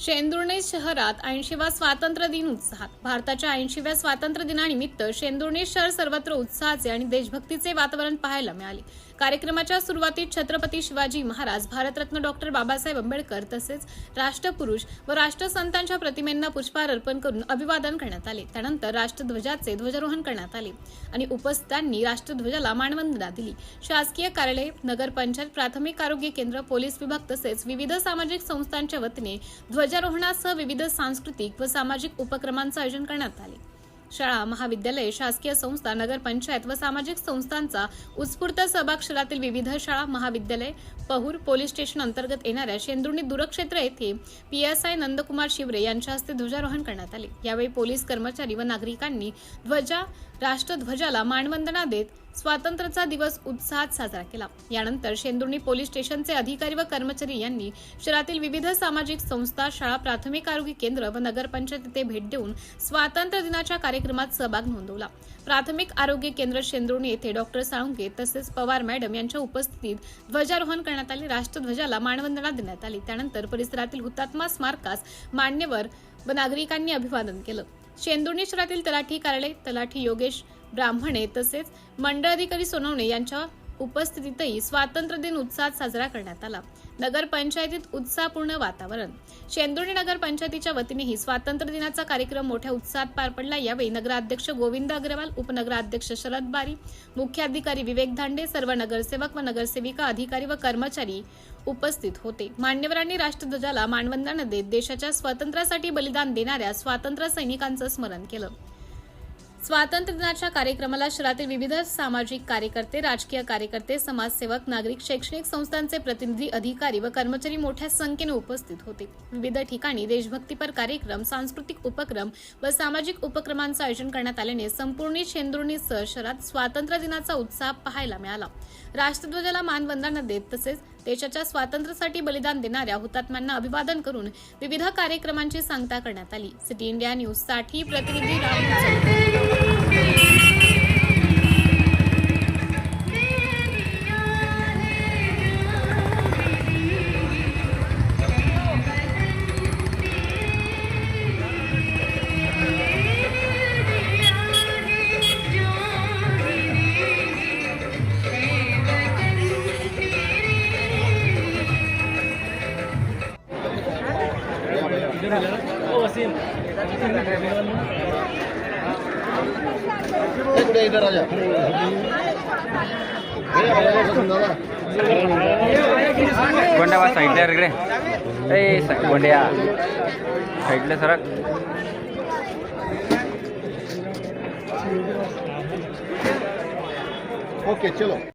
शेंदुर्णे शहरात 80वा स्वातंत्र्य दिन उत्साहात। भारताच्या 80व्या स्वातंत्र्य दिनानिमित्त शेंदुर्णे शहर सर्वत्र उत्साहाचे आणि देशभक्तीचे वातावरण पाहायला मिळाले। कार्यक्रमाच्या सुरुवातीत छत्रपती शिवाजी महाराज, भारतरत्न डॉक्टर बाबासाहेब आंबेडकर तसेच राष्ट्रपुरुष व राष्ट्रसंतांच्या प्रतिमेंना पुष्पहार अर्पण करून अभिवादन करण्यात आले। त्यानंतर राष्ट्रध्वजाचे ध्वजारोहण करण्यात आले आणि उपस्थितांनी राष्ट्रध्वजाला मानवंदना दिली। शासकीय कार्यालय, नगरपंचायत, प्राथमिक आरोग्य केंद्र, पोलीस विभाग तसेच विविध सामाजिक संस्थांच्या वतीने ध्वजारोहणासह विविध सांस्कृतिक व सामाजिक उपक्रमांचे आयोजन करण्यात आले। शाळा, महाविद्यालय, शासकीय संस्था, नगरपंचायत व सामाजिक संस्थांचा उत्स्फूर्त सहभाग। शहरातील विविध शाळा, महाविद्यालय, पहूर पोलीस स्टेशन अंतर्गत येणाऱ्या शेंदुर्णे दूरक्षेत्र येथे PSI नंदकुमार शिवरे यांच्या हस्ते ध्वजारोहण करण्यात आले। यावेळी पोलीस कर्मचारी व नागरिकांनी राष्ट्रध्वजाला मानवंदना देत स्वातंत्र्याचा दिवस उत्साहात साजरा केला। यानंतर शेंदुर्णे पोलीस स्टेशनचे अधिकारी व कर्मचारी यांनी शहरातील विविध सामाजिक संस्था, शाळा, प्राथमिक आरोग्य केंद्र व नगरपंचायत येथे भेट देऊन स्वातंत्र्य दिनाच्या कार्यक्रमात सहभाग नोंदवला। प्राथमिक आरोग्य केंद्र शेंदुर्णे येथे डॉक्टर साळुंके तसेच पवार मॅडम यांच्या उपस्थितीत ध्वजारोहण करण्यात आले। राष्ट्रध्वजाला मानवंदना देण्यात आली। त्यानंतर परिसरातील हुतात्मा स्मारकास मान्यवर व नागरिकांनी अभिवादन केलं। शेंदुर्णे शहरातील तलाठी कार्यालय, तलाठी योगेश ब्राह्मणे तसेच मंडळ अधिकारी सोनवणे यांच्या उपस्थितीतही स्वातंत्र्य दिन उत्साहात साजरा करण्यात आला। नगर पंचायतीत उत्साहपूर्ण वातावरण। शेंदुर्णे नगर पंचायतीच्या वतीनेही स्वातंत्र्य दिनाचा कार्यक्रम मोठ्या उत्साहात पार पडला। यावेळी नगराध्यक्ष गोविंद अग्रवाल, उपनगराध्यक्ष शरद बारी, मुख्याधिकारी विवेक धांडे, सर्व नगरसेवक व नगरसेविका, अधिकारी व कर्मचारी उपस्थित होते। मान्यवरांनी राष्ट्रध्वजाला मानवंदना देत देशाच्या स्वातंत्र्यासाठी बलिदान देणाऱ्या स्वातंत्र्य सैनिकांचं स्मरण केलं। स्वातंत्र्य दिनाच्या कार्यक्रमाला शहरातील विविध सामाजिक कार्यकर्ते, राजकीय कार्यकर्ते, समाजसेवक, नागरिक, शैक्षणिक संस्थांचे प्रतिनिधी, अधिकारी व कर्मचारी मोठ्या संख्येने उपस्थित होते। विविध ठिकाणी देशभक्तीपर कार्यक्रम, सांस्कृतिक उपक्रम व सामाजिक उपक्रमांचे आयोजन करण्यात आल्याने संपूर्ण शेंदुर्णेसह शहरात स्वातंत्र्य दिनाचा उत्साह पाहायला मिळाला। राष्ट्रध्वजाला मानवंदना देत तसेच देशाच्या स्वातंत्र्यासाठी बलिदान देणाऱ्या हुतात्म्यांना अभिवादन करून विविध कार्यक्रमांची सांगता करण्यात आली। सिटी इंडिया न्यूज साठी प्रतिनिधी राहुल इधर आ जा। गोंड्या बा साईडला रे, ए गोंड्या साईडला सरक। ओके चलो।